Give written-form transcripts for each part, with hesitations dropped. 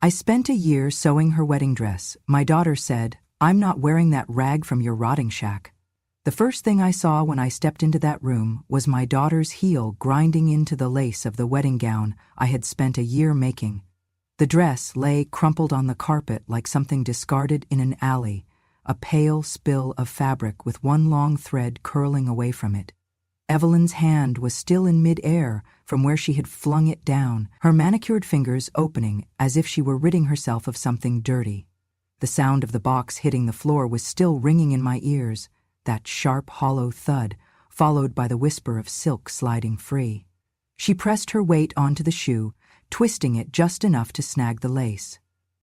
I spent a year sewing her wedding dress. My daughter said, "I'm not wearing that rag from your rotting shack." The first thing I saw when I stepped into that room was my daughter's heel grinding into the lace of the wedding gown I had spent a year making. The dress lay crumpled on the carpet like something discarded in an alley, a pale spill of fabric with one long thread curling away from it. Evelyn's hand was still in mid-air from where she had flung it down, her manicured fingers opening as if she were ridding herself of something dirty. The sound of the box hitting the floor was still ringing in my ears, that sharp, hollow thud, followed by the whisper of silk sliding free. She pressed her weight onto the shoe, twisting it just enough to snag the lace.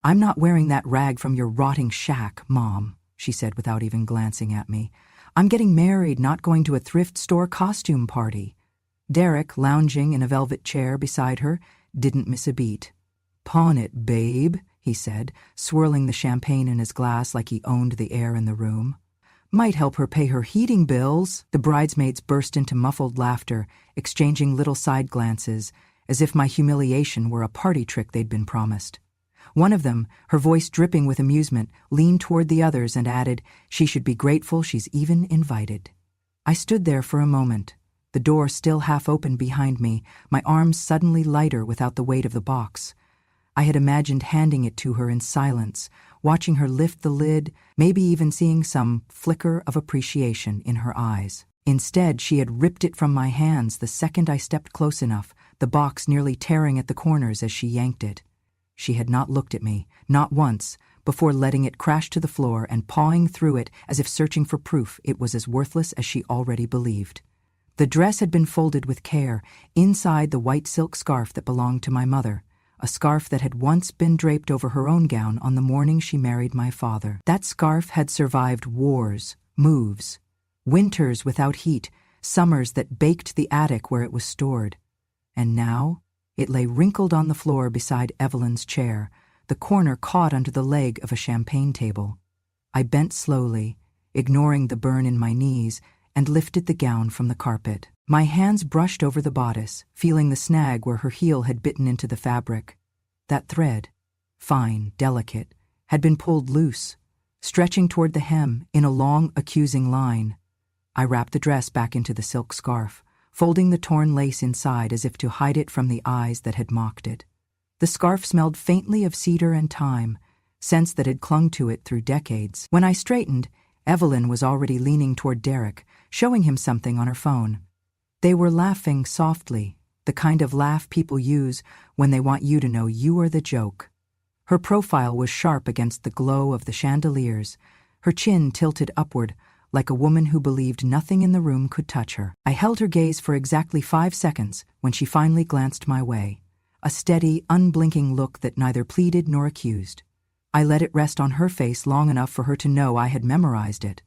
"I'm not wearing that rag from your rotting shack, Mom," she said without even glancing at me. "I'm getting married, not going to a thrift store costume party." Derek, lounging in a velvet chair beside her, didn't miss a beat. "Pawn it, babe," he said, swirling the champagne in his glass like he owned the air in the room. "Might help her pay her heating bills." The bridesmaids burst into muffled laughter, exchanging little side glances, as if my humiliation were a party trick they'd been promised. One of them, her voice dripping with amusement, leaned toward the others and added, "She should be grateful she's even invited." I stood there for a moment, the door still half open behind me, my arms suddenly lighter without the weight of the box. I had imagined handing it to her in silence, watching her lift the lid, maybe even seeing some flicker of appreciation in her eyes. Instead, she had ripped it from my hands the second I stepped close enough, the box nearly tearing at the corners as she yanked it. She had not looked at me, not once, before letting it crash to the floor and pawing through it as if searching for proof it was as worthless as she already believed. The dress had been folded with care, inside the white silk scarf that belonged to my mother, a scarf that had once been draped over her own gown on the morning she married my father. That scarf had survived wars, moves, winters without heat, summers that baked the attic where it was stored. And now it lay wrinkled on the floor beside Evelyn's chair, the corner caught under the leg of a champagne table. I bent slowly, ignoring the burn in my knees, and lifted the gown from the carpet. My hands brushed over the bodice, feeling the snag where her heel had bitten into the fabric. That thread, fine, delicate, had been pulled loose, stretching toward the hem in a long, accusing line. I wrapped the dress back into the silk scarf, folding the torn lace inside as if to hide it from the eyes that had mocked it. The scarf smelled faintly of cedar and thyme, scents that had clung to it through decades. When I straightened, Evelyn was already leaning toward Derek, showing him something on her phone. They were laughing softly, the kind of laugh people use when they want you to know you are the joke. Her profile was sharp against the glow of the chandeliers, her chin tilted upward, like a woman who believed nothing in the room could touch her. I held her gaze for exactly 5 seconds when she finally glanced my way, a steady, unblinking look that neither pleaded nor accused. I let it rest on her face long enough for her to know I had memorized it.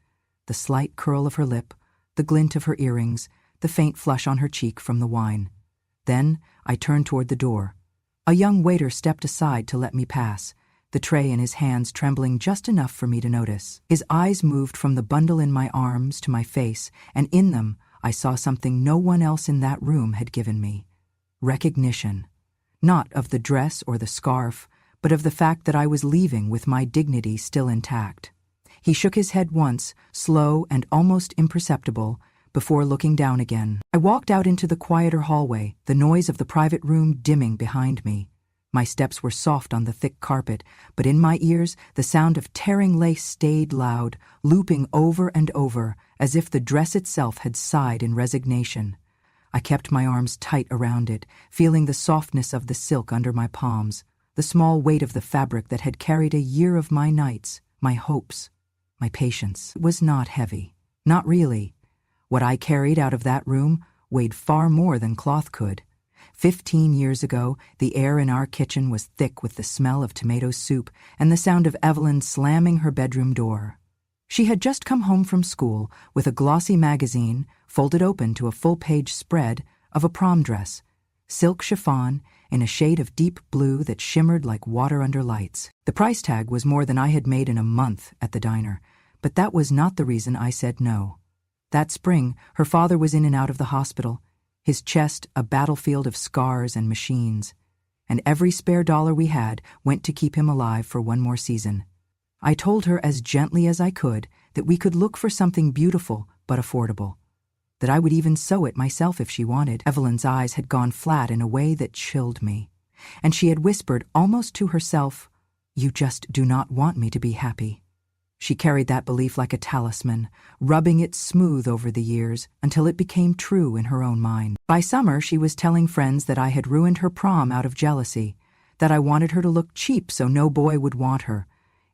The slight curl of her lip, the glint of her earrings, the faint flush on her cheek from the wine. Then I turned toward the door. A young waiter stepped aside to let me pass, the tray in his hands trembling just enough for me to notice. His eyes moved from the bundle in my arms to my face, and in them I saw something no one else in that room had given me. Recognition. Not of the dress or the scarf, but of the fact that I was leaving with my dignity still intact. He shook his head once, slow and almost imperceptible, before looking down again. I walked out into the quieter hallway, the noise of the private room dimming behind me. My steps were soft on the thick carpet, but in my ears the sound of tearing lace stayed loud, looping over and over, as if the dress itself had sighed in resignation. I kept my arms tight around it, feeling the softness of the silk under my palms, the small weight of the fabric that had carried a year of my nights, my hopes, my patience. It was not heavy. Not really. What I carried out of that room weighed far more than cloth could. 15 years ago, the air in our kitchen was thick with the smell of tomato soup and the sound of Evelyn slamming her bedroom door. She had just come home from school with a glossy magazine, folded open to a full-page spread, of a prom dress, silk chiffon in a shade of deep blue that shimmered like water under lights. The price tag was more than I had made in a month at the diner, but that was not the reason I said no. That spring, her father was in and out of the hospital, his chest a battlefield of scars and machines, and every spare dollar we had went to keep him alive for one more season. I told her as gently as I could that we could look for something beautiful but affordable, that I would even sew it myself if she wanted. Evelyn's eyes had gone flat in a way that chilled me, and she had whispered almost to herself, "You just do not want me to be happy." She carried that belief like a talisman, rubbing it smooth over the years until it became true in her own mind. By summer, she was telling friends that I had ruined her prom out of jealousy, that I wanted her to look cheap so no boy would want her.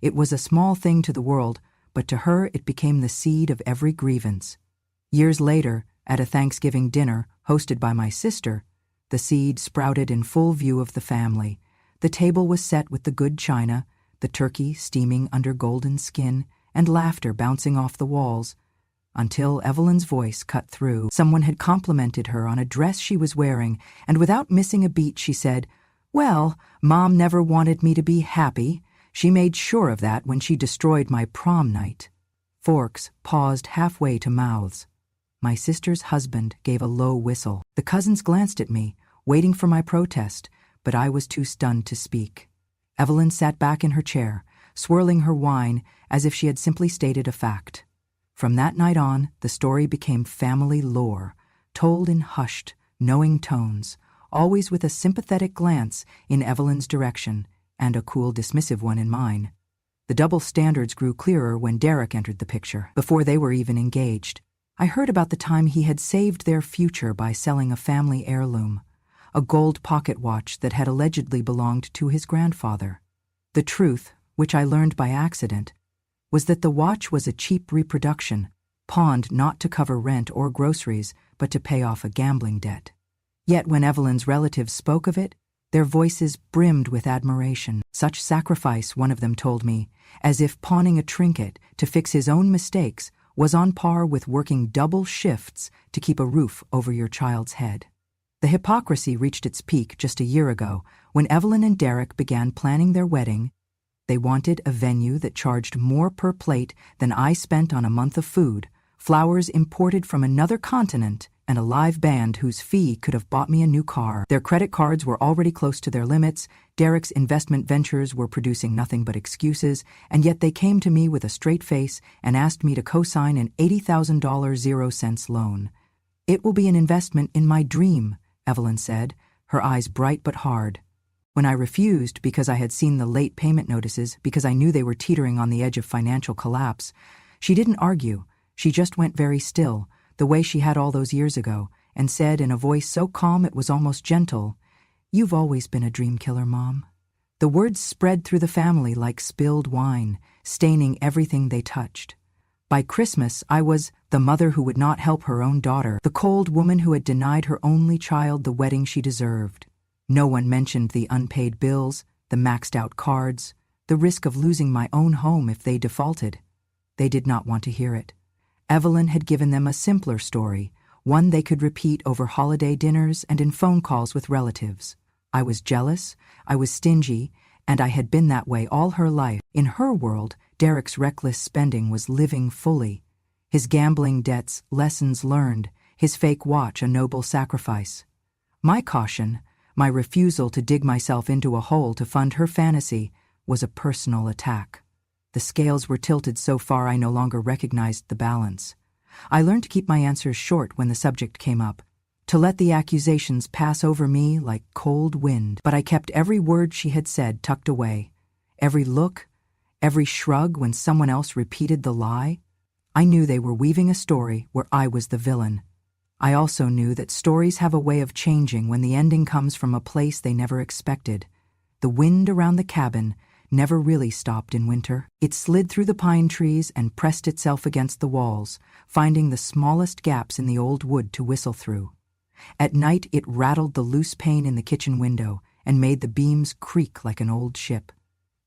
It was a small thing to the world, but to her it became the seed of every grievance. Years later, at a Thanksgiving dinner hosted by my sister, the seed sprouted in full view of the family. The table was set with the good china, the turkey steaming under golden skin, and laughter bouncing off the walls, until Evelyn's voice cut through. Someone had complimented her on a dress she was wearing, and without missing a beat she said, "Well, Mom never wanted me to be happy. She made sure of that when she destroyed my prom night." Forks paused halfway to mouths. My sister's husband gave a low whistle. The cousins glanced at me, waiting for my protest, but I was too stunned to speak. Evelyn sat back in her chair, swirling her wine as if she had simply stated a fact. From that night on, the story became family lore, told in hushed, knowing tones, always with a sympathetic glance in Evelyn's direction and a cool, dismissive one in mine. The double standards grew clearer when Derek entered the picture. Before they were even engaged, I heard about the time he had saved their future by selling a family heirloom, a gold pocket watch that had allegedly belonged to his grandfather. The truth, which I learned by accident, was that the watch was a cheap reproduction, pawned not to cover rent or groceries, but to pay off a gambling debt. Yet when Evelyn's relatives spoke of it, their voices brimmed with admiration. Such sacrifice, one of them told me, as if pawning a trinket to fix his own mistakes was on par with working double shifts to keep a roof over your child's head. The hypocrisy reached its peak just a year ago when Evelyn and Derek began planning their wedding. They wanted a venue that charged more per plate than I spent on a month of food, flowers imported from another continent, and a live band whose fee could have bought me a new car. Their credit cards were already close to their limits, Derek's investment ventures were producing nothing but excuses, and yet they came to me with a straight face and asked me to co-sign an $80,000 0-cent loan. "It will be an investment in my dream," Evelyn said, her eyes bright but hard. When I refused because I had seen the late payment notices, because I knew they were teetering on the edge of financial collapse, she didn't argue. She just went very still, the way she had all those years ago, and said in a voice so calm it was almost gentle, "You've always been a dream killer, Mom." The words spread through the family like spilled wine, staining everything they touched. By Christmas, I was the mother who would not help her own daughter, the cold woman who had denied her only child the wedding she deserved. No one mentioned the unpaid bills, the maxed-out cards, the risk of losing my own home if they defaulted. They did not want to hear it. Evelyn had given them a simpler story, one they could repeat over holiday dinners and in phone calls with relatives. I was jealous, I was stingy, and I had been that way all her life. In her world, Derek's reckless spending was living fully. His gambling debts, lessons learned, his fake watch a noble sacrifice. My caution, my refusal to dig myself into a hole to fund her fantasy, was a personal attack. The scales were tilted so far I no longer recognized the balance. I learned to keep my answers short when the subject came up, to let the accusations pass over me like cold wind. But I kept every word she had said tucked away, every look, every shrug when someone else repeated the lie. I knew they were weaving a story where I was the villain. I also knew that stories have a way of changing when the ending comes from a place they never expected. The wind around the cabin never really stopped in winter. It slid through the pine trees and pressed itself against the walls, finding the smallest gaps in the old wood to whistle through. At night it rattled the loose pane in the kitchen window and made the beams creak like an old ship.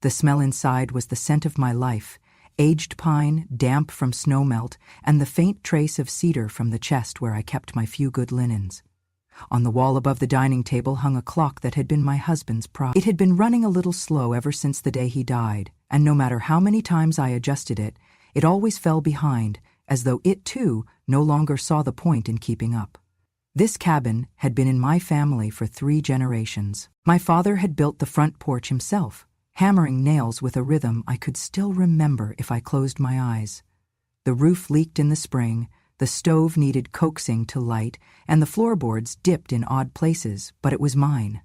The smell inside was the scent of my life, aged pine, damp from snowmelt, and the faint trace of cedar from the chest where I kept my few good linens. On the wall above the dining table hung a clock that had been my husband's pride. It had been running a little slow ever since the day he died, and no matter how many times I adjusted it, it always fell behind, as though it too no longer saw the point in keeping up. This cabin had been in my family for 3 generations. My father had built the front porch himself, hammering nails with a rhythm I could still remember if I closed my eyes. The roof leaked in the spring, the stove needed coaxing to light, and the floorboards dipped in odd places, but it was mine.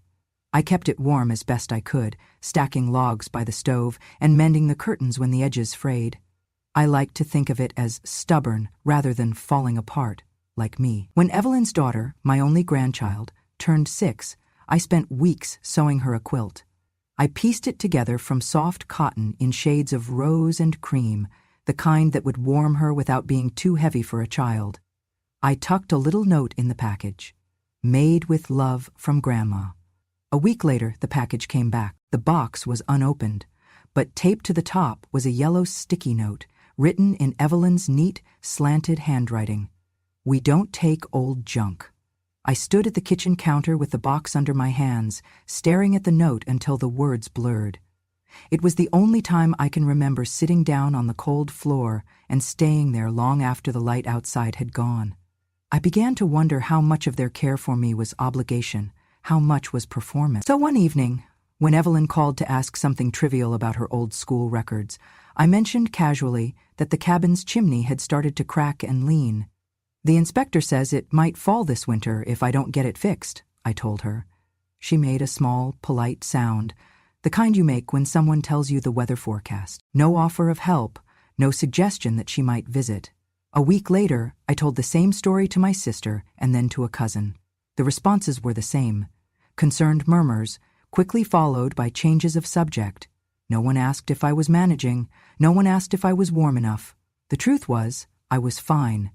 I kept it warm as best I could, stacking logs by the stove and mending the curtains when the edges frayed. I liked to think of it as stubborn rather than falling apart, like me. When Evelyn's daughter, my only grandchild, turned 6, I spent weeks sewing her a quilt. I pieced it together from soft cotton in shades of rose and cream, the kind that would warm her without being too heavy for a child. I tucked a little note in the package. Made with love from Grandma. A week later, the package came back. The box was unopened, but taped to the top was a yellow sticky note, written in Evelyn's neat, slanted handwriting. "We don't take old junk." I stood at the kitchen counter with the box under my hands, staring at the note until the words blurred. It was the only time I can remember sitting down on the cold floor and staying there long after the light outside had gone. I began to wonder how much of their care for me was obligation, how much was performance. So one evening, when Evelyn called to ask something trivial about her old school records, I mentioned casually that the cabin's chimney had started to crack and lean. "The inspector says it might fall this winter if I don't get it fixed," I told her. She made a small, polite sound, the kind you make when someone tells you the weather forecast. No offer of help, no suggestion that she might visit. A week later, I told the same story to my sister and then to a cousin. The responses were the same. Concerned murmurs, quickly followed by changes of subject. No one asked if I was managing. No one asked if I was warm enough. The truth was, I was fine.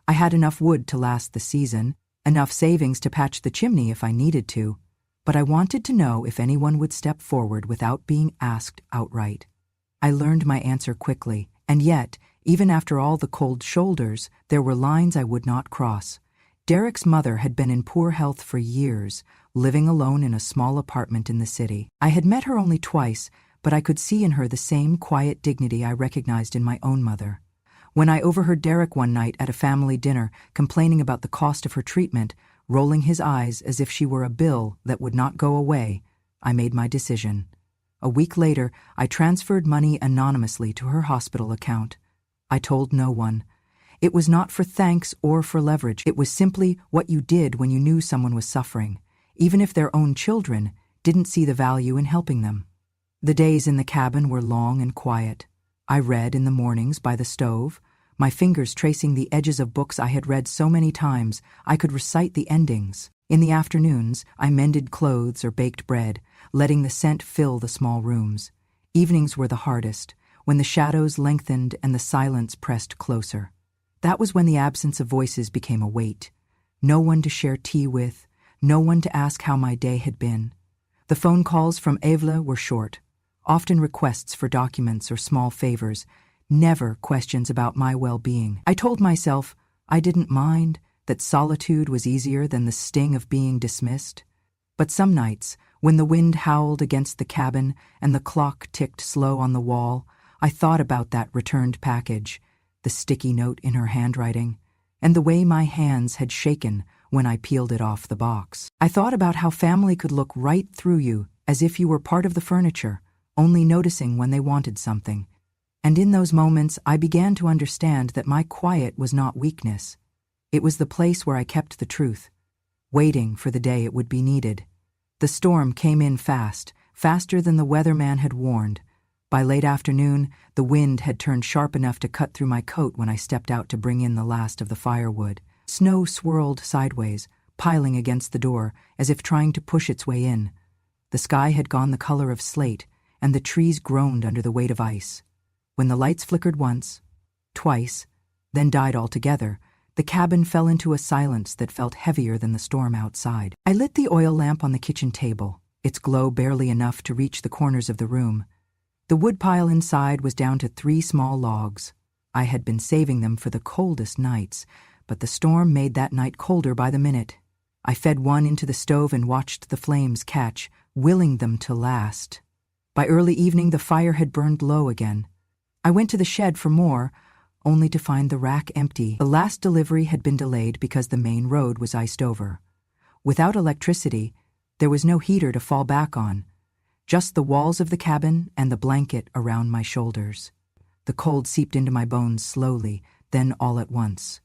I had enough wood to last the season, enough savings to patch the chimney if I needed to, but I wanted to know if anyone would step forward without being asked outright. I learned my answer quickly, and yet, even after all the cold shoulders, there were lines I would not cross. Derek's mother had been in poor health for years, living alone in a small apartment in the city. I had met her only twice, but I could see in her the same quiet dignity I recognized in my own mother. When I overheard Derek one night at a family dinner complaining about the cost of her treatment, rolling his eyes as if she were a bill that would not go away, I made my decision. A week later, I transferred money anonymously to her hospital account. I told no one. It was not for thanks or for leverage. It was simply what you did when you knew someone was suffering, even if their own children didn't see the value in helping them. The days in the cabin were long and quiet. I read in the mornings by the stove, my fingers tracing the edges of books I had read so many times I could recite the endings. In the afternoons, I mended clothes or baked bread, letting the scent fill the small rooms. Evenings were the hardest, when the shadows lengthened and the silence pressed closer. That was when the absence of voices became a weight. No one to share tea with, no one to ask how my day had been. The phone calls from Evelyn were short, often requests for documents or small favors, never questions about my well-being. I told myself I didn't mind, that solitude was easier than the sting of being dismissed. But some nights, when the wind howled against the cabin and the clock ticked slow on the wall, I thought about that returned package, the sticky note in her handwriting, and the way my hands had shaken when I peeled it off the box. I thought about how family could look right through you as if you were part of the furniture, only noticing when they wanted something. And in those moments, I began to understand that my quiet was not weakness. It was the place where I kept the truth, waiting for the day it would be needed. The storm came in fast, faster than the weatherman had warned. By late afternoon, the wind had turned sharp enough to cut through my coat when I stepped out to bring in the last of the firewood. Snow swirled sideways, piling against the door, as if trying to push its way in. The sky had gone the color of slate, and the trees groaned under the weight of ice. When the lights flickered once, twice, then died altogether, the cabin fell into a silence that felt heavier than the storm outside. I lit the oil lamp on the kitchen table, its glow barely enough to reach the corners of the room. The woodpile inside was down to 3 small logs. I had been saving them for the coldest nights, but the storm made that night colder by the minute. I fed one into the stove and watched the flames catch, willing them to last. By early evening, the fire had burned low again. I went to the shed for more, only to find the rack empty. The last delivery had been delayed because the main road was iced over. Without electricity, there was no heater to fall back on, just the walls of the cabin and the blanket around my shoulders. The cold seeped into my bones slowly, then all at once.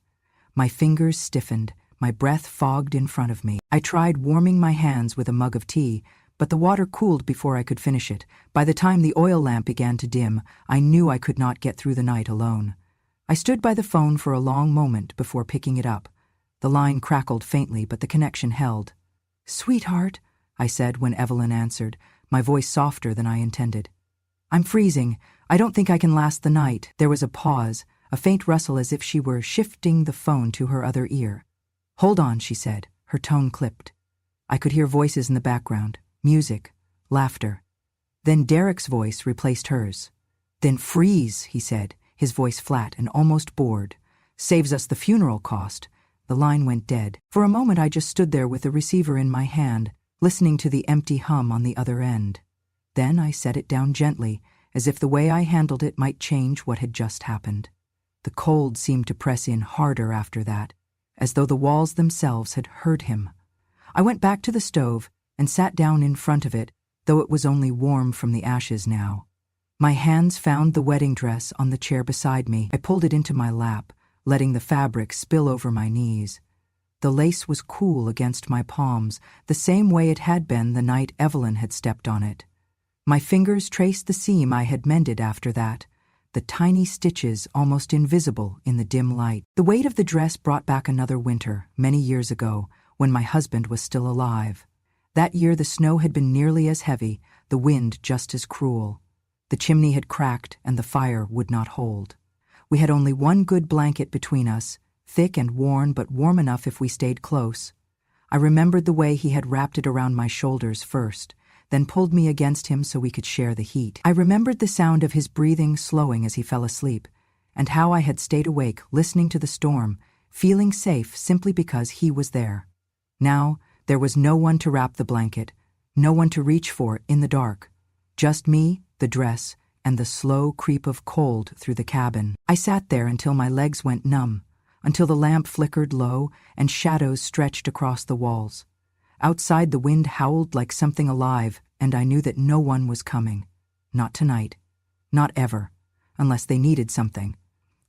My fingers stiffened, my breath fogged in front of me. I tried warming my hands with a mug of tea, but the water cooled before I could finish it. By the time the oil lamp began to dim, I knew I could not get through the night alone. I stood by the phone for a long moment before picking it up. The line crackled faintly, but the connection held. "Sweetheart," I said when Evelyn answered, my voice softer than I intended. "I'm freezing. I don't think I can last the night." There was a pause, a faint rustle as if she were shifting the phone to her other ear. "Hold on," she said, her tone clipped. I could hear voices in the background, music, laughter. Then Derek's voice replaced hers. "Then freeze," he said, his voice flat and almost bored. "Saves us the funeral cost." The line went dead. For a moment I just stood there with the receiver in my hand, listening to the empty hum on the other end. Then I set it down gently, as if the way I handled it might change what had just happened. The cold seemed to press in harder after that, as though the walls themselves had hurt him. I went back to the stove and sat down in front of it, though it was only warm from the ashes now. My hands found the wedding dress on the chair beside me. I pulled it into my lap, letting the fabric spill over my knees. The lace was cool against my palms, the same way it had been the night Evelyn had stepped on it. My fingers traced the seam I had mended after that, the tiny stitches almost invisible in the dim light. The weight of the dress brought back another winter, many years ago, when my husband was still alive. That year the snow had been nearly as heavy, the wind just as cruel. The chimney had cracked and the fire would not hold. We had only one good blanket between us, thick and worn but warm enough if we stayed close. I remembered the way he had wrapped it around my shoulders first, then pulled me against him so we could share the heat. I remembered the sound of his breathing slowing as he fell asleep, and how I had stayed awake listening to the storm, feeling safe simply because he was there. Now, there was no one to wrap the blanket, no one to reach for in the dark. Just me, the dress, and the slow creep of cold through the cabin. I sat there until my legs went numb, until the lamp flickered low and shadows stretched across the walls. Outside the wind howled like something alive, and I knew that no one was coming. Not tonight. Not ever. Unless they needed something.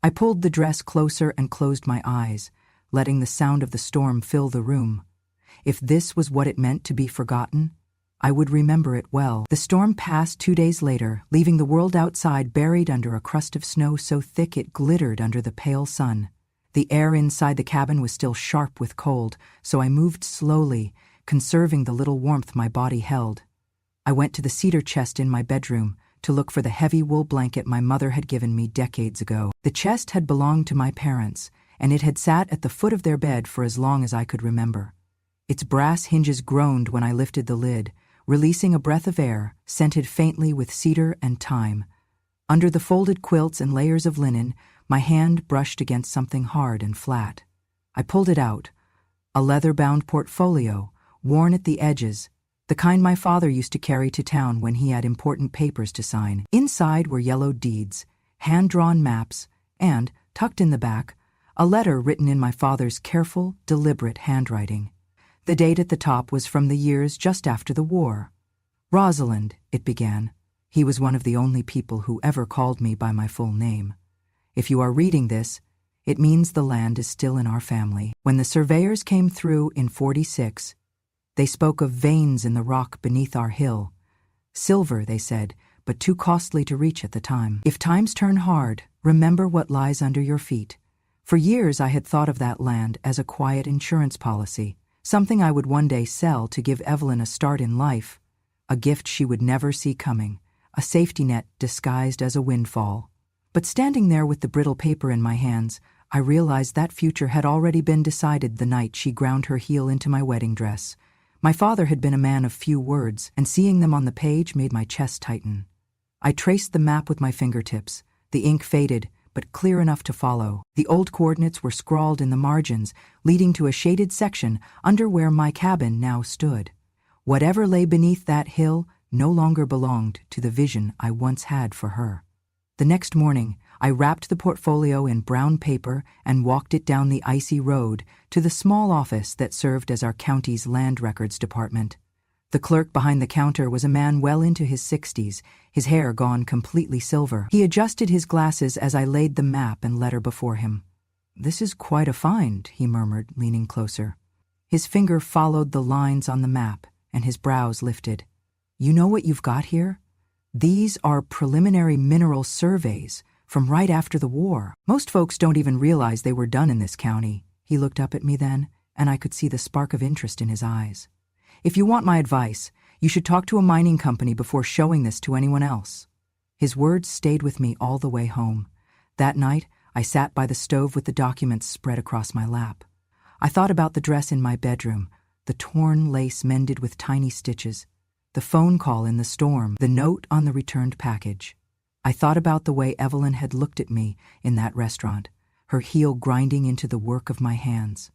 I pulled the dress closer and closed my eyes, letting the sound of the storm fill the room. If this was what it meant to be forgotten, I would remember it well. The storm passed 2 days later, leaving the world outside buried under a crust of snow so thick it glittered under the pale sun. The air inside the cabin was still sharp with cold, so I moved slowly, conserving the little warmth my body held. I went to the cedar chest in my bedroom to look for the heavy wool blanket my mother had given me decades ago. The chest had belonged to my parents, and it had sat at the foot of their bed for as long as I could remember. Its brass hinges groaned when I lifted the lid, releasing a breath of air, scented faintly with cedar and thyme. Under the folded quilts and layers of linen, my hand brushed against something hard and flat. I pulled it out, a leather-bound portfolio, worn at the edges, the kind my father used to carry to town when he had important papers to sign. Inside were yellowed deeds, hand-drawn maps, and, tucked in the back, a letter written in my father's careful, deliberate handwriting. The date at the top was from the years just after the war. "Rosalind," it began. He was one of the only people who ever called me by my full name. "If you are reading this, it means the land is still in our family. When the surveyors came through in 46, they spoke of veins in the rock beneath our hill. Silver, they said, but too costly to reach at the time. If times turn hard, remember what lies under your feet." For years I had thought of that land as a quiet insurance policy, something I would one day sell to give Evelyn a start in life, a gift she would never see coming, a safety net disguised as a windfall. But standing there with the brittle paper in my hands, I realized that future had already been decided the night she ground her heel into my wedding dress. My father had been a man of few words, and seeing them on the page made my chest tighten. I traced the map with my fingertips. The ink faded, but clear enough to follow. The old coordinates were scrawled in the margins, leading to a shaded section under where my cabin now stood. Whatever lay beneath that hill no longer belonged to the vision I once had for her. The next morning, I wrapped the portfolio in brown paper and walked it down the icy road to the small office that served as our county's land records department. The clerk behind the counter was a man well into his 60s, his hair gone completely silver. He adjusted his glasses as I laid the map and letter before him. "This is quite a find," he murmured, leaning closer. His finger followed the lines on the map, and his brows lifted. "You know what you've got here? These are preliminary mineral surveys from right after the war. Most folks don't even realize they were done in this county." He looked up at me then, and I could see the spark of interest in his eyes. "If you want my advice, you should talk to a mining company before showing this to anyone else." His words stayed with me all the way home. That night, I sat by the stove with the documents spread across my lap. I thought about the dress in my bedroom, the torn lace mended with tiny stitches, the phone call in the storm, the note on the returned package. I thought about the way Evelyn had looked at me in that restaurant, her heel grinding into the work of my hands.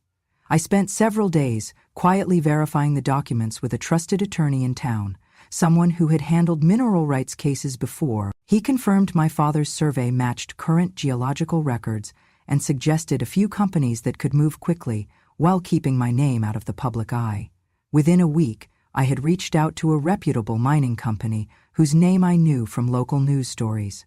I spent several days quietly verifying the documents with a trusted attorney in town, someone who had handled mineral rights cases before. He confirmed my father's survey matched current geological records and suggested a few companies that could move quickly while keeping my name out of the public eye. Within a week, I had reached out to a reputable mining company whose name I knew from local news stories.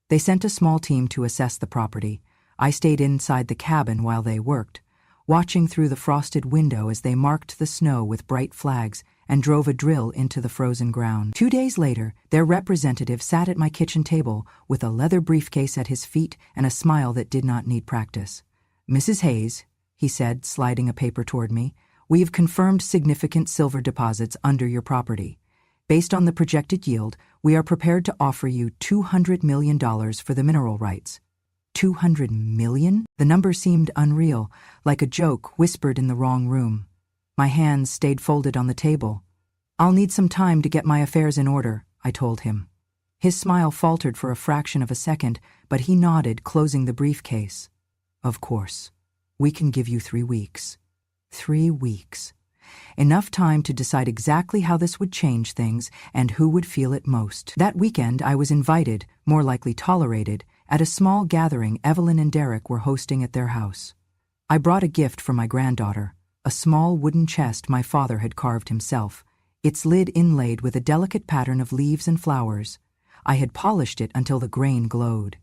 They sent a small team to assess the property. I stayed inside the cabin while they worked, watching through the frosted window as they marked the snow with bright flags and drove a drill into the frozen ground. 2 days later, their representative sat at my kitchen table with a leather briefcase at his feet and a smile that did not need practice. "Mrs. Hayes," he said, sliding a paper toward me, "we have confirmed significant silver deposits under your property. Based on the projected yield, we are prepared to offer you $200 million for the mineral rights." $200 million? The number seemed unreal, like a joke whispered in the wrong room. My hands stayed folded on the table. "I'll need some time to get my affairs in order," I told him. His smile faltered for a fraction of a second, but he nodded, closing the briefcase. "Of course. We can give you 3 weeks." 3 weeks. Enough time to decide exactly how this would change things and who would feel it most. That weekend, I was invited, more likely tolerated, at a small gathering Evelyn and Derek were hosting at their house. I brought a gift for my granddaughter, a small wooden chest my father had carved himself, its lid inlaid with a delicate pattern of leaves and flowers. I had polished it until the grain glowed.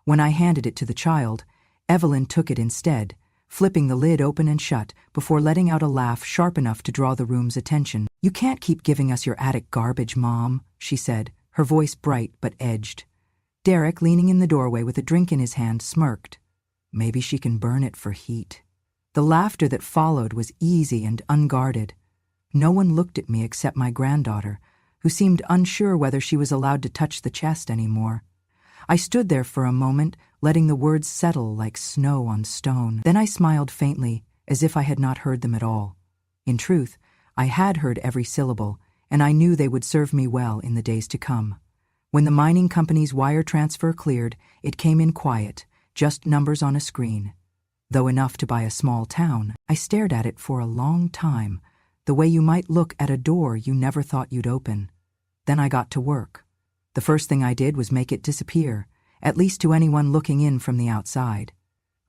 When I handed it to the child, Evelyn took it instead, flipping the lid open and shut before letting out a laugh sharp enough to draw the room's attention. "You can't keep giving us your attic garbage, Mom," she said, her voice bright but edged. Derek, leaning in the doorway with a drink in his hand, smirked. "Maybe she can burn it for heat." The laughter that followed was easy and unguarded. No one looked at me except my granddaughter, who seemed unsure whether she was allowed to touch the chest anymore. I stood there for a moment, letting the words settle like snow on stone. Then I smiled faintly, as if I had not heard them at all. In truth, I had heard every syllable, and I knew they would serve me well in the days to come. When the mining company's wire transfer cleared, it came in quiet, just numbers on a screen. Though enough to buy a small town, I stared at it for a long time, the way you might look at a door you never thought you'd open. Then I got to work. The first thing I did was make it disappear, at least to anyone looking in from the outside.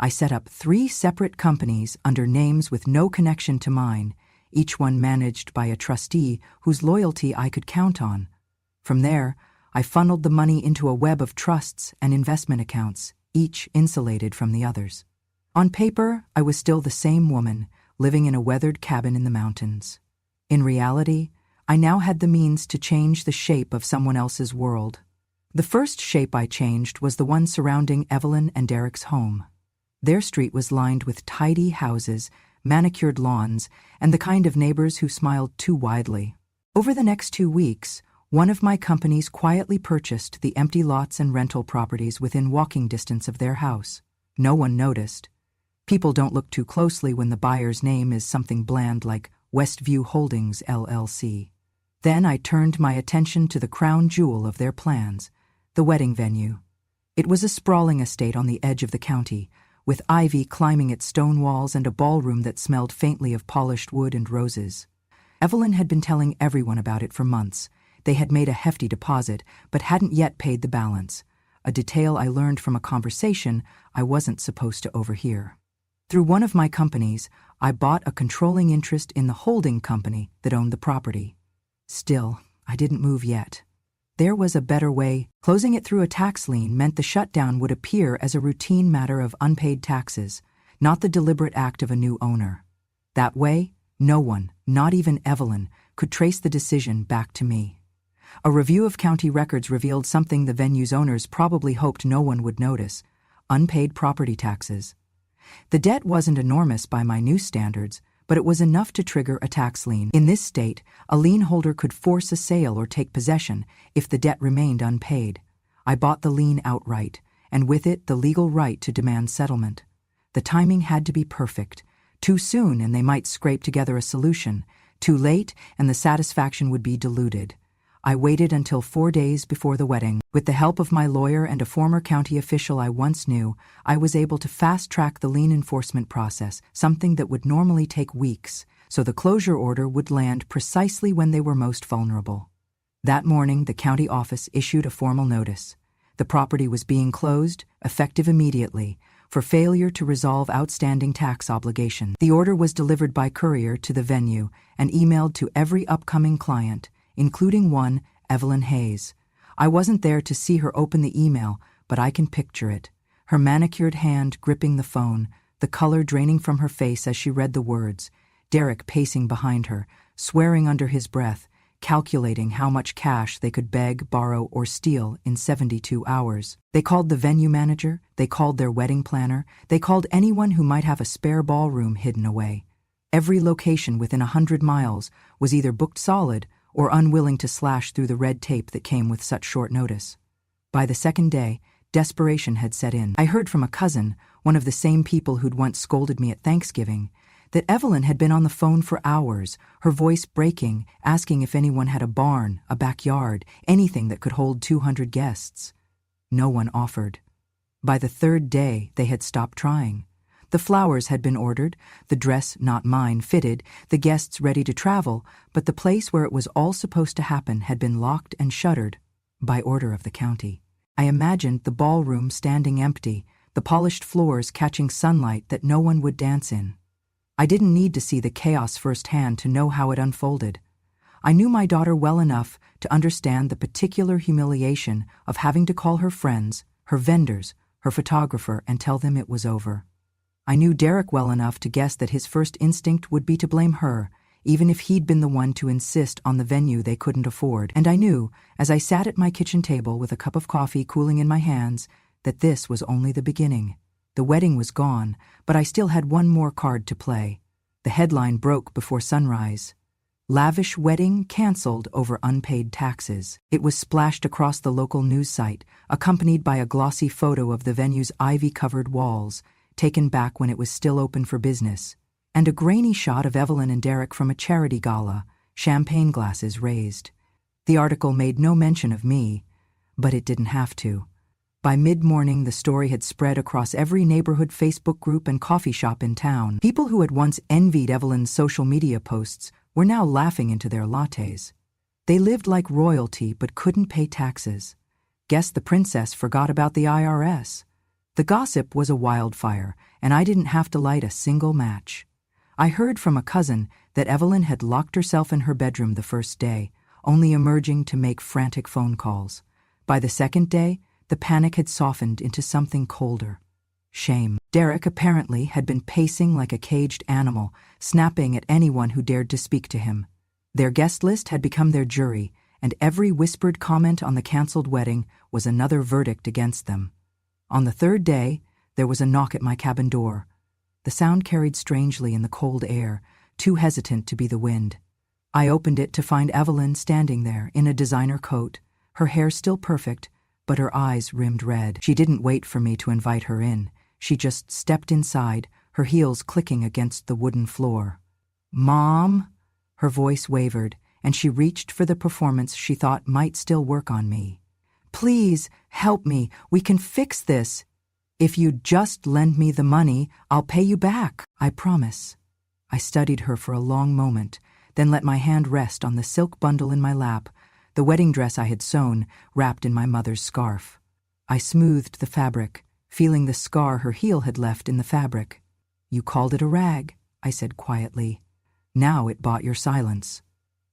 I set up 3 separate companies under names with no connection to mine, each one managed by a trustee whose loyalty I could count on. From there, I funneled the money into a web of trusts and investment accounts, each insulated from the others. On paper, I was still the same woman, living in a weathered cabin in the mountains. In reality, I now had the means to change the shape of someone else's world. The first shape I changed was the one surrounding Evelyn and Derek's home. Their street was lined with tidy houses, manicured lawns, and the kind of neighbors who smiled too widely. Over the next 2 weeks, one of my companies quietly purchased the empty lots and rental properties within walking distance of their house. No one noticed. People don't look too closely when the buyer's name is something bland like Westview Holdings, LLC. Then I turned my attention to the crown jewel of their plans, the wedding venue. It was a sprawling estate on the edge of the county, with ivy climbing its stone walls and a ballroom that smelled faintly of polished wood and roses. Evelyn had been telling everyone about it for months. They had made a hefty deposit, but hadn't yet paid the balance. a detail I learned from a conversation I wasn't supposed to overhear. Through one of my companies, I bought a controlling interest in the holding company that owned the property. Still, I didn't move yet. There was a better way. Closing it through a tax lien meant the shutdown would appear as a routine matter of unpaid taxes, not the deliberate act of a new owner. That way, no one, not even Evelyn, could trace the decision back to me. A review of county records revealed something the venue's owners probably hoped no one would notice: unpaid property taxes. The debt wasn't enormous by my new standards, but it was enough to trigger a tax lien. In this state, a lien holder could force a sale or take possession if the debt remained unpaid. I bought the lien outright, and with it the legal right to demand settlement. The timing had to be perfect. Too soon and they might scrape together a solution. Too late and the satisfaction would be diluted. I waited until 4 days before the wedding. With the help of my lawyer and a former county official I once knew, I was able to fast-track the lien enforcement process, something that would normally take weeks, so the closure order would land precisely when they were most vulnerable. That morning, the county office issued a formal notice. The property was being closed, effective immediately, for failure to resolve outstanding tax obligation. The order was delivered by courier to the venue and emailed to every upcoming client, including one, Evelyn Hayes. I wasn't there to see her open the email, but I can picture it. Her manicured hand gripping the phone, the color draining from her face as she read the words, Derek pacing behind her, swearing under his breath, calculating how much cash they could beg, borrow, or steal in 72 hours. They called the venue manager, they called their wedding planner, they called anyone who might have a spare ballroom hidden away. Every location within 100 miles was either booked solid or unwilling to slash through the red tape that came with such short notice. By the second day, desperation had set in. I heard from a cousin, one of the same people who'd once scolded me at Thanksgiving, that Evelyn had been on the phone for hours, her voice breaking, asking if anyone had a barn, a backyard, anything that could hold 200 guests. No one offered. By the third day, they had stopped trying. The flowers had been ordered, the dress, not mine, fitted, the guests ready to travel, but the place where it was all supposed to happen had been locked and shuttered by order of the county. I imagined the ballroom standing empty, the polished floors catching sunlight that no one would dance in. I didn't need to see the chaos firsthand to know how it unfolded. I knew my daughter well enough to understand the particular humiliation of having to call her friends, her vendors, her photographer, and tell them it was over. I knew Derek well enough to guess that his first instinct would be to blame her, even if he'd been the one to insist on the venue they couldn't afford. And I knew, as I sat at my kitchen table with a cup of coffee cooling in my hands, that this was only the beginning. The wedding was gone, but I still had one more card to play. The headline broke before sunrise. Lavish wedding canceled over unpaid taxes. It was splashed across the local news site, accompanied by a glossy photo of the venue's ivy-covered walls, taken back when it was still open for business, and a grainy shot of Evelyn and Derek from a charity gala, champagne glasses raised. The article made no mention of me, but it didn't have to. By mid-morning, the story had spread across every neighborhood Facebook group and coffee shop in town. People who had once envied Evelyn's social media posts were now laughing into their lattes. They lived like royalty but couldn't pay taxes. Guess the princess forgot about the IRS. The gossip was a wildfire, and I didn't have to light a single match. I heard from a cousin that Evelyn had locked herself in her bedroom the first day, only emerging to make frantic phone calls. By the second day, the panic had softened into something colder. Shame. Derek apparently had been pacing like a caged animal, snapping at anyone who dared to speak to him. Their guest list had become their jury, and every whispered comment on the canceled wedding was another verdict against them. On the third day, there was a knock at my cabin door. The sound carried strangely in the cold air, too hesitant to be the wind. I opened it to find Evelyn standing there in a designer coat, her hair still perfect, but her eyes rimmed red. She didn't wait for me to invite her in. She just stepped inside, her heels clicking against the wooden floor. "Mom?" Her voice wavered, and she reached for the performance she thought might still work on me. "Please, help me. We can fix this. If you'd just lend me the money, I'll pay you back. I promise." I studied her for a long moment, then let my hand rest on the silk bundle in my lap, the wedding dress I had sewn, wrapped in my mother's scarf. I smoothed the fabric, feeling the scar her heel had left in the fabric. "You called it a rag," I said quietly. "Now it bought your silence."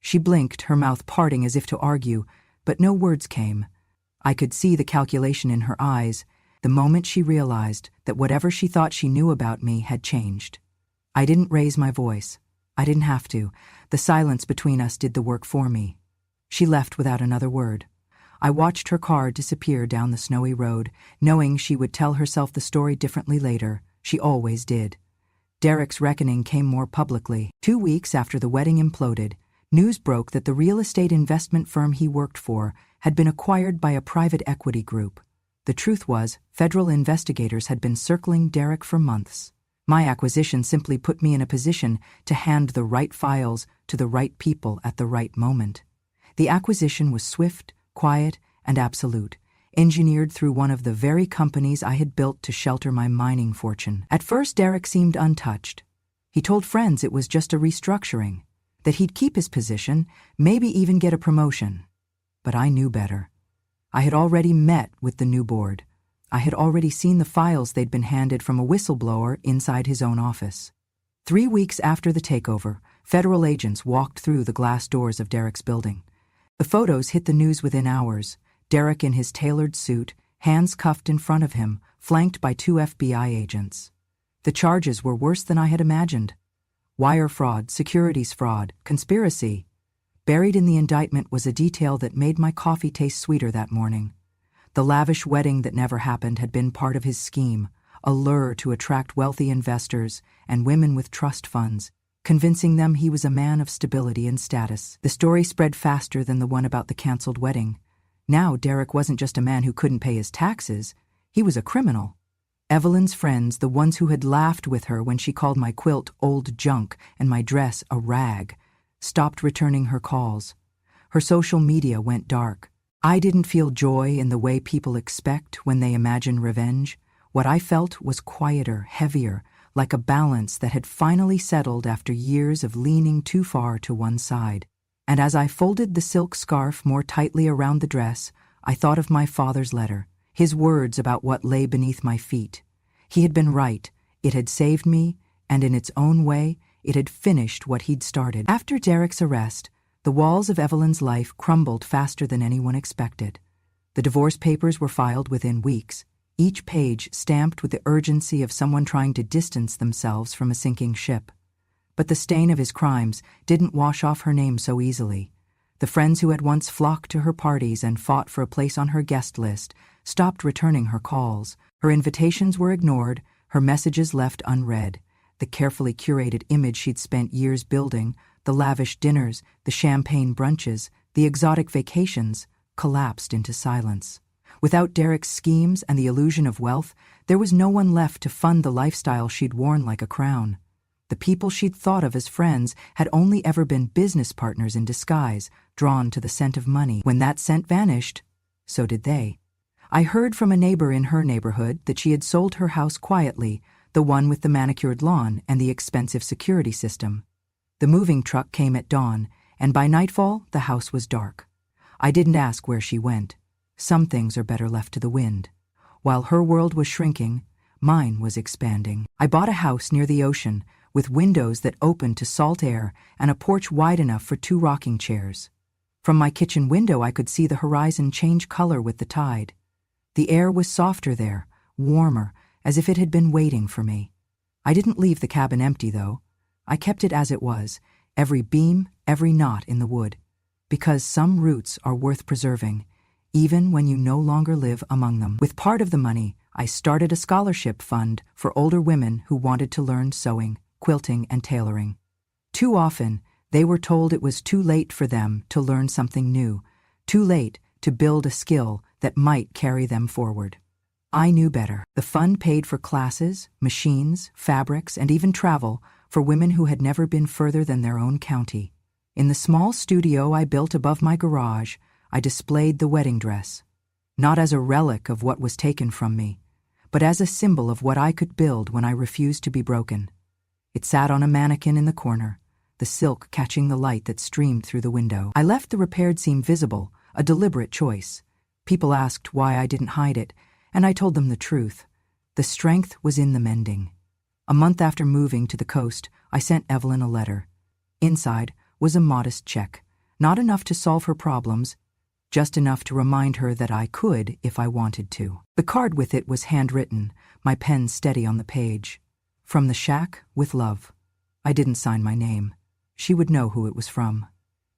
She blinked, her mouth parting as if to argue, but no words came. I could see the calculation in her eyes, the moment she realized that whatever she thought she knew about me had changed. I didn't raise my voice. I didn't have to. The silence between us did the work for me. She left without another word. I watched her car disappear down the snowy road, knowing she would tell herself the story differently later. She always did. Derek's reckoning came more publicly. 2 weeks after the wedding imploded, news broke that the real estate investment firm he worked for had been acquired by a private equity group. The truth was, federal investigators had been circling Derek for months. My acquisition simply put me in a position to hand the right files to the right people at the right moment. The acquisition was swift, quiet, and absolute, engineered through one of the very companies I had built to shelter my mining fortune. At first, Derek seemed untouched. He told friends it was just a restructuring, that he'd keep his position, maybe even get a promotion. But I knew better. I had already met with the new board. I had already seen the files they'd been handed from a whistleblower inside his own office. 3 weeks after the takeover, federal agents walked through the glass doors of Derek's building. The photos hit the news within hours. Derek in his tailored suit, hands cuffed in front of him, flanked by 2 FBI agents. The charges were worse than I had imagined. Wire fraud, securities fraud, conspiracy. Buried in the indictment was a detail that made my coffee taste sweeter that morning. The lavish wedding that never happened had been part of his scheme, a lure to attract wealthy investors and women with trust funds, convincing them he was a man of stability and status. The story spread faster than the one about the canceled wedding. Now Derek wasn't just a man who couldn't pay his taxes, he was a criminal. Evelyn's friends, the ones who had laughed with her when she called my quilt old junk and my dress a rag, stopped returning her calls. Her social media went dark. I didn't feel joy in the way people expect when they imagine revenge. What I felt was quieter, heavier, like a balance that had finally settled after years of leaning too far to one side. And as I folded the silk scarf more tightly around the dress, I thought of my father's letter, his words about what lay beneath my feet. He had been right. It had saved me, and in its own way, it had finished what he'd started. After Derek's arrest, the walls of Evelyn's life crumbled faster than anyone expected. The divorce papers were filed within weeks, each page stamped with the urgency of someone trying to distance themselves from a sinking ship. But the stain of his crimes didn't wash off her name so easily. The friends who had once flocked to her parties and fought for a place on her guest list stopped returning her calls. Her invitations were ignored, her messages left unread. The carefully curated image she'd spent years building, the lavish dinners, the champagne brunches, the exotic vacations, collapsed into silence. Without Derek's schemes and the illusion of wealth, there was no one left to fund the lifestyle she'd worn like a crown. The people she'd thought of as friends had only ever been business partners in disguise, drawn to the scent of money. When that scent vanished, so did they. I heard from a neighbor in her neighborhood that she had sold her house quietly, the one with the manicured lawn and the expensive security system. The moving truck came at dawn, and by nightfall, the house was dark. I didn't ask where she went. Some things are better left to the wind. While her world was shrinking, mine was expanding. I bought a house near the ocean, with windows that opened to salt air and a porch wide enough for 2 rocking chairs. From my kitchen window, I could see the horizon change color with the tide. The air was softer there, warmer, as if it had been waiting for me. I didn't leave the cabin empty, though. I kept it as it was, every beam, every knot in the wood. Because some roots are worth preserving, even when you no longer live among them. With part of the money, I started a scholarship fund for older women who wanted to learn sewing, quilting, and tailoring. Too often, they were told it was too late for them to learn something new, too late to build a skill that might carry them forward. I knew better. The fund paid for classes, machines, fabrics, and even travel for women who had never been further than their own county. In the small studio I built above my garage, I displayed the wedding dress, not as a relic of what was taken from me, but as a symbol of what I could build when I refused to be broken. It sat on a mannequin in the corner, the silk catching the light that streamed through the window. I left the repaired seam visible, a deliberate choice. People asked why I didn't hide it, And I told them the truth. The strength was in the mending. A month after moving to the coast, I sent Evelyn a letter. Inside was a modest check, not enough to solve her problems, just enough to remind her that I could if I wanted to. The card with it was handwritten, my pen steady on the page. From the shack, with love. I didn't sign my name. She would know who it was from.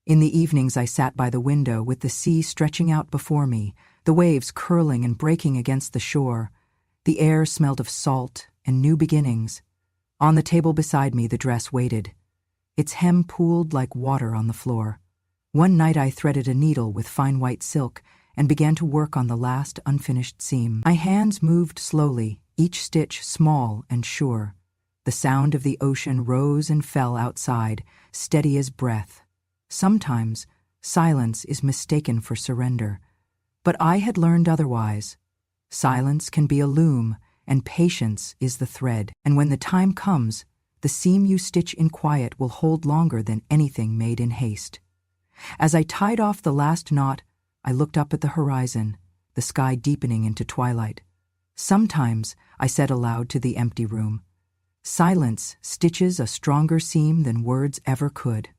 In the evenings I sat by the window with the sea stretching out before me, the waves curling and breaking against the shore. The air smelled of salt and new beginnings. On the table beside me the dress waited. Its hem pooled like water on the floor. One night I threaded a needle with fine white silk and began to work on the last unfinished seam. My hands moved slowly, each stitch small and sure. The sound of the ocean rose and fell outside, steady as breath. Sometimes silence is mistaken for surrender. But I had learned otherwise. Silence can be a loom, and patience is the thread. And when the time comes, the seam you stitch in quiet will hold longer than anything made in haste. As I tied off the last knot, I looked up at the horizon, the sky deepening into twilight. Sometimes, I said aloud to the empty room, silence stitches a stronger seam than words ever could.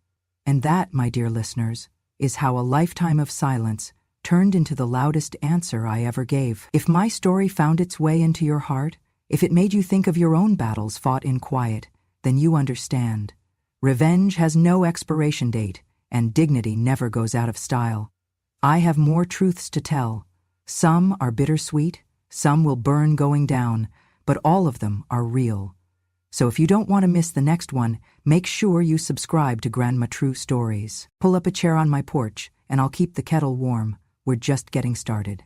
And that, my dear listeners, is how a lifetime of silence turned into the loudest answer I ever gave. If my story found its way into your heart, if it made you think of your own battles fought in quiet, then you understand. Revenge has no expiration date, and dignity never goes out of style. I have more truths to tell. Some are bittersweet, some will burn going down, but all of them are real. So if you don't want to miss the next one, make sure you subscribe to Grandma True Stories. Pull up a chair on my porch, and I'll keep the kettle warm. We're just getting started.